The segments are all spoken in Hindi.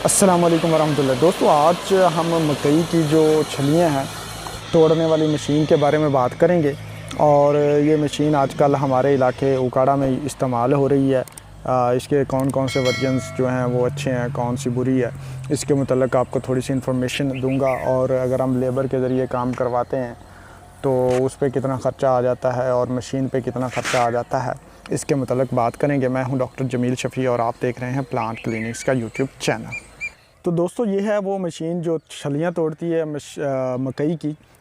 अस्सलाम वालेकुम वरहमतुल्लाह। दोस्तों, आज हम मकई की जो छलियाँ हैं तोड़ने वाली मशीन के बारे में बात करेंगे। और ये मशीन आजकल हमारे इलाके उकाड़ा में इस्तेमाल हो रही है। इसके कौन कौन से वर्जन्स जो हैं वो अच्छे हैं, कौन सी बुरी है, इसके मुतल्लिक़ आपको थोड़ी सी इन्फॉर्मेशन दूंगा। और अगर हम लेबर के ज़रिए काम करवाते हैं तो उस पे कितना ख़र्चा आ जाता है और मशीन पे कितना ख़र्चा आ जाता है, इसके मुतल्लिक़ बात करेंगे। मैं हूं डॉक्टर जमील शफ़ी और आप देख रहे हैं प्लांट क्लिनिक्स का यूट्यूब चैनल। तो दोस्तों, ये है वो मशीन जो छलियाँ तोड़ती है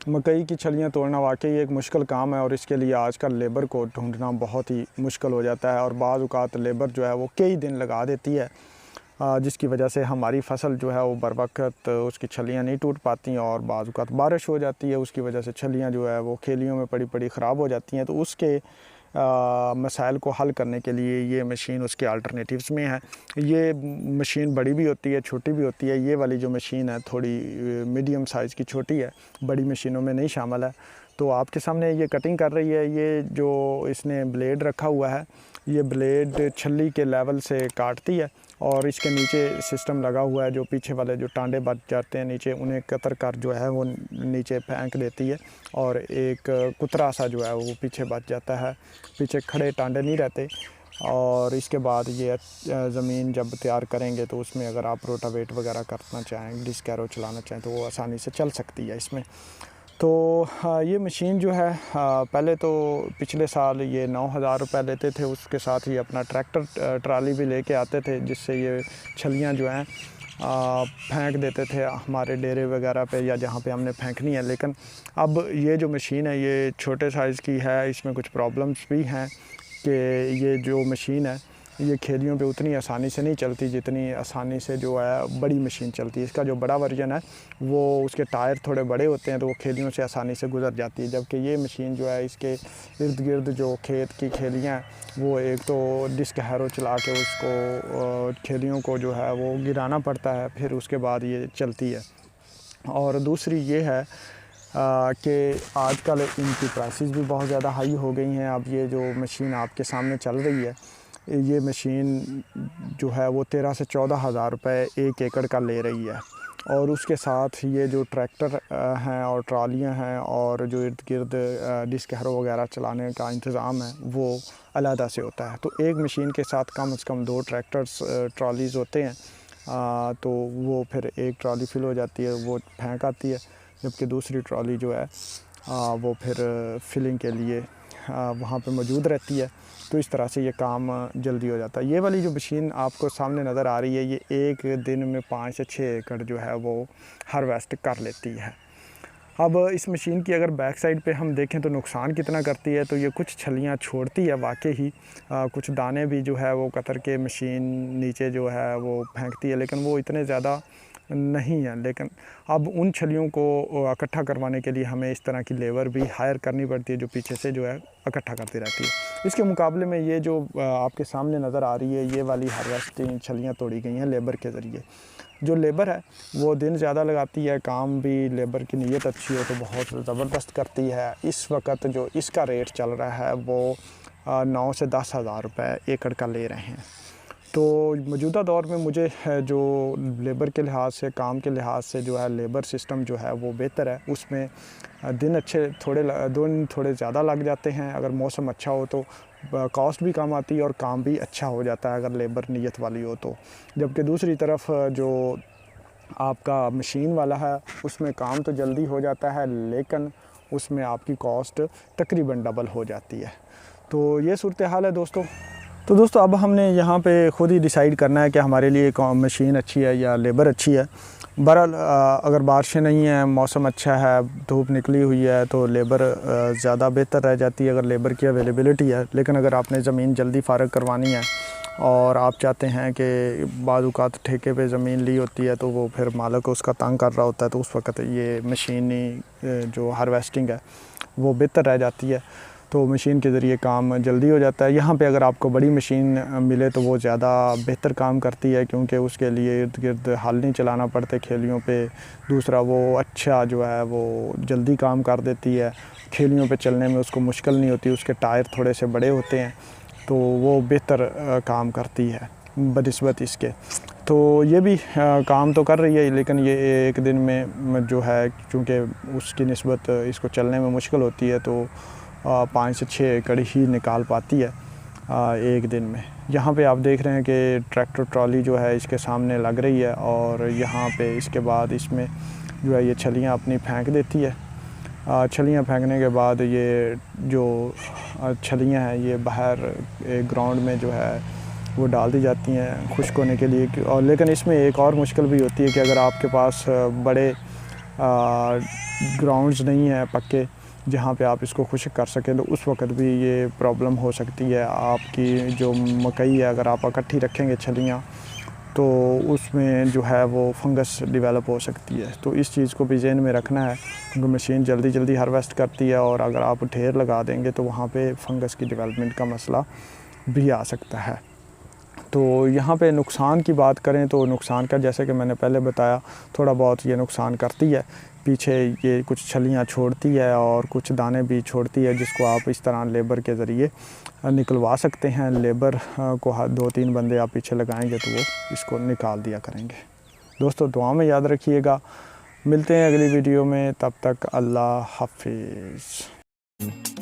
मकई की छलियाँ तोड़ना वाकई एक मुश्किल काम है और इसके लिए आजकल लेबर को ढूंढना बहुत ही मुश्किल हो जाता है। और बाज़ औक़ात लेबर जो है वो कई दिन लगा देती है, जिसकी वजह से हमारी फ़सल जो है वो बर वक्त उसकी छलियाँ नहीं टूट पाती और बाज़ औक़ात बारिश हो जाती है, उसकी वजह से छलियाँ जो है वो खेलियों में पड़ी पड़ी ख़राब हो जाती हैं। तो उसके मसाइल को हल करने के लिए ये मशीन उसके अल्टरनेटिव्स में है। ये मशीन बड़ी भी होती है, छोटी भी होती है। ये वाली जो मशीन है थोड़ी मीडियम साइज़ की छोटी है, बड़ी मशीनों में नहीं शामिल है। तो आपके सामने ये कटिंग कर रही है। ये जो इसने ब्लेड रखा हुआ है, ये ब्लेड छल्ली के लेवल से काटती है और इसके नीचे सिस्टम लगा हुआ है जो पीछे वाले जो टांडे बच जाते हैं नीचे, उन्हें कतर कर जो है वो नीचे फेंक देती है और एक कुतरा सा जो है वो पीछे बच जाता है। पीछे खड़े टांडे नहीं रहते। और इसके बाद ये ज़मीन जब तैयार करेंगे तो उसमें अगर आप रोटावेट वगैरह करना चाहें, डिस्क एरो चलाना चाहें तो वो आसानी से चल सकती है इसमें। तो ये मशीन जो है पहले तो पिछले साल ये 9,000 रुपये लेते थे। उसके साथ ही अपना ट्रैक्टर ट्राली भी लेके आते थे, जिससे ये छलियाँ जो हैं फेंक देते थे हमारे डेरे वगैरह पे या जहाँ पे हमने फेंकनी है। लेकिन अब ये जो मशीन है ये छोटे साइज़ की है। इसमें कुछ प्रॉब्लम्स भी हैं कि ये जो मशीन है ये खेलियों पे उतनी आसानी से नहीं चलती जितनी आसानी से जो है बड़ी मशीन चलती है। इसका जो बड़ा वर्जन है वो उसके टायर थोड़े बड़े होते हैं तो वो खेलियों से आसानी से गुजर जाती है, जबकि ये मशीन जो है इसके इर्द गिर्द जो खेत की खेलियाँ वो एक तो डिस्क हैरो चला के उसको खेलियों को जो है वो गिराना पड़ता है, फिर उसके बाद ये चलती है। और दूसरी ये है कि आजकल इनकी प्राइसेस भी बहुत ज़्यादा हाई हो गई हैं। अब ये जो मशीन आपके सामने चल रही है, ये मशीन जो है वो 13 से 14 हज़ार रुपये 1 एकड़ का ले रही है। और उसके साथ ये जो ट्रैक्टर हैं और ट्रालियाँ हैं और जो इर्द गिर्द डिस्क हैरो वगैरह चलाने का इंतज़ाम है वो अलहदा से होता है। तो एक मशीन के साथ कम से कम 2 ट्रैक्टर्स ट्रॉलीज़ होते हैं। तो वो फिर एक ट्रॉली फिल हो जाती है, वो फेंक आती है, जबकि दूसरी ट्रॉली जो है वो फिर फिलिंग के लिए वहाँ पे मौजूद रहती है। तो इस तरह से ये काम जल्दी हो जाता है। ये वाली जो मशीन आपको सामने नज़र आ रही है ये एक दिन में 5 से 6 एकड़ जो है वो हार्वेस्ट कर लेती है। अब इस मशीन की अगर बैक साइड पे हम देखें तो नुकसान कितना करती है, तो ये कुछ छलियाँ छोड़ती है वाकई ही। कुछ दाने भी जो है वो कतर के मशीन नीचे जो है वो फेंकती है, लेकिन वो इतने ज़्यादा नहीं है। लेकिन अब उन छलियों को इकट्ठा करवाने के लिए हमें इस तरह की लेबर भी हायर करनी पड़ती है जो पीछे से जो है इकट्ठा करती रहती है। इसके मुकाबले में ये जो आपके सामने नज़र आ रही है ये वाली हार्वेस्टिंग छलियाँ तोड़ी गई हैं लेबर के ज़रिए। जो लेबर है वो दिन ज़्यादा लगाती है, काम भी लेबर की नीयत अच्छी हो तो बहुत ज़बरदस्त करती है। इस वक्त जो इसका रेट चल रहा है वो 9 से 10 हज़ार रुपये एकड़ का ले रहे हैं। तो मौजूदा दौर में मुझे जो लेबर के लिहाज से, काम के लिहाज से जो है लेबर सिस्टम जो है वो बेहतर है। उसमें दिन थोड़े ज़्यादा लग जाते हैं। अगर मौसम अच्छा हो तो कॉस्ट भी कम आती है और काम भी अच्छा हो जाता है अगर लेबर नीयत वाली हो तो। जबकि दूसरी तरफ जो आपका मशीन वाला है उसमें काम तो जल्दी हो जाता है लेकिन उसमें आपकी कॉस्ट तकरीबन डबल हो जाती है। तो ये सूरत हाल है दोस्तों। तो दोस्तों, अब हमने यहाँ पे ख़ुद ही डिसाइड करना है कि हमारे लिए कौन मशीन अच्छी है या लेबर अच्छी है। बहरहाल अगर बारिशें नहीं हैं, मौसम अच्छा है, धूप निकली हुई है तो लेबर ज़्यादा बेहतर रह जाती है अगर लेबर की अवेलेबिलिटी है। लेकिन अगर आपने ज़मीन जल्दी फ़ारग करवानी है और आप चाहते हैं कि बाज़ औक़ात ठेके पे ज़मीन ली होती है तो वो फिर मालिक उसका तंग कर रहा होता है, तो उस वक़्त ये मशीनी जो हार्वेस्टिंग है वो बेहतर रह जाती है। तो मशीन के ज़रिए काम जल्दी हो जाता है। यहाँ पे अगर आपको बड़ी मशीन मिले तो वो ज़्यादा बेहतर काम करती है, क्योंकि उसके लिए इर्द गिर्द हल नहीं चलाना पड़ते खेलियों पे। दूसरा वो अच्छा जो है वो जल्दी काम कर देती है, खेलियों पे चलने में उसको मुश्किल नहीं होती। उसके टायर थोड़े से बड़े होते हैं तो वो बेहतर काम करती है बनिस्बत इसके। तो ये भी काम तो कर रही है, लेकिन ये एक दिन में जो है, चूँकि उसकी निस्बत इसको चलने में मुश्किल होती है, तो 5 से 6 एकड़ ही निकाल पाती है एक दिन में। यहाँ पे आप देख रहे हैं कि ट्रैक्टर ट्रॉली जो है इसके सामने लग रही है, और यहाँ पे इसके बाद इसमें जो है ये छलियाँ अपनी फेंक देती है। छलियाँ फेंकने के बाद ये जो छलियाँ हैं ये बाहर एक ग्राउंड में जो है वो डाल दी जाती हैं खुश्क होने के लिए। और लेकिन इसमें एक और मुश्किल भी होती है कि अगर आपके पास बड़े ग्राउंड्स नहीं हैं पक्के जहाँ पे आप इसको खुश्क कर सकें, तो उस वक्त भी ये प्रॉब्लम हो सकती है। आपकी जो मकई है अगर आप इकट्ठी रखेंगे छलियाँ, तो उसमें जो है वो फंगस डेवलप हो सकती है। तो इस चीज़ को भी ज़हन में रखना है, क्योंकि मशीन जल्दी जल्दी हार्वेस्ट करती है, और अगर आप ढेर लगा देंगे तो वहाँ पे फंगस की डेवलपमेंट का मसला भी आ सकता है। तो यहाँ पे नुकसान की बात करें तो नुकसान का, जैसे कि मैंने पहले बताया, थोड़ा बहुत ये नुकसान करती है। पीछे ये कुछ छलियाँ छोड़ती है और कुछ दाने भी छोड़ती है, जिसको आप इस तरह लेबर के ज़रिए निकलवा सकते हैं। लेबर को 2-3 बंदे आप पीछे लगाएंगे तो वो इसको निकाल दिया करेंगे। दोस्तों दुआ में याद रखिएगा, मिलते हैं अगली वीडियो में, तब तक अल्लाह हाफिज़।